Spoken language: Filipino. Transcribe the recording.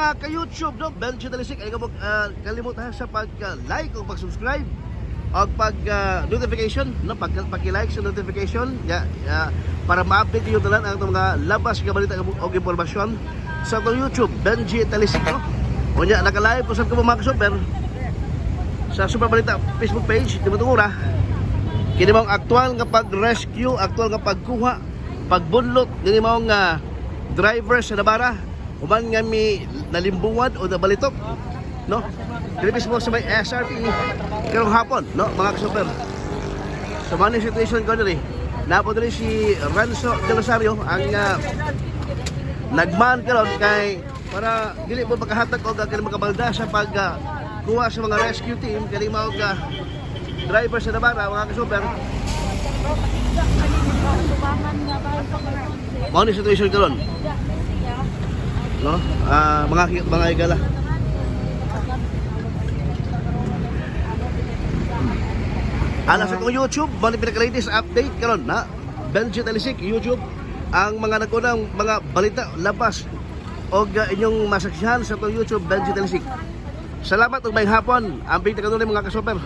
mga ka-YouTube, no? Benji Talisik, ay kamog kalimutan sa pag-like o pag-subscribe o pag-notification, no? Pag-like sa notification para ma-update nyo talan ang mga labas ka balita o impormasyon sa itong YouTube, Benji Talisik, no? O niya, naka-live po sa mga ka-super sa Super Balita Facebook page, di ba itong kini mong aktual nga pag-rescue, aktual nga pagkuha, pagbunlot, kini mong driver sa Nabara, uman nga mi nalimbuwad o nabalitok, no? Kini mismo sa may SRT karong hapon, no, mga ka-super. So man yung situation ko dali. Napo dali si Renzo de Rosario ang nagman karon kay para dili mo pagkahatag og kini makabalda sa pag kuha sa mga rescue team kani mao driver sa Nabara, mga ka-super. Mao ni situation karon, no? Mga igala. Ala sa itong YouTube, mga pinaka-latest update karon na Benji Talisik YouTube, ang mga nagkunang mga balita labas o inyong masaksihan sa itong YouTube Benji Talisik. Salamat ug may hapon ang pinaka-kanunay mga ka-super.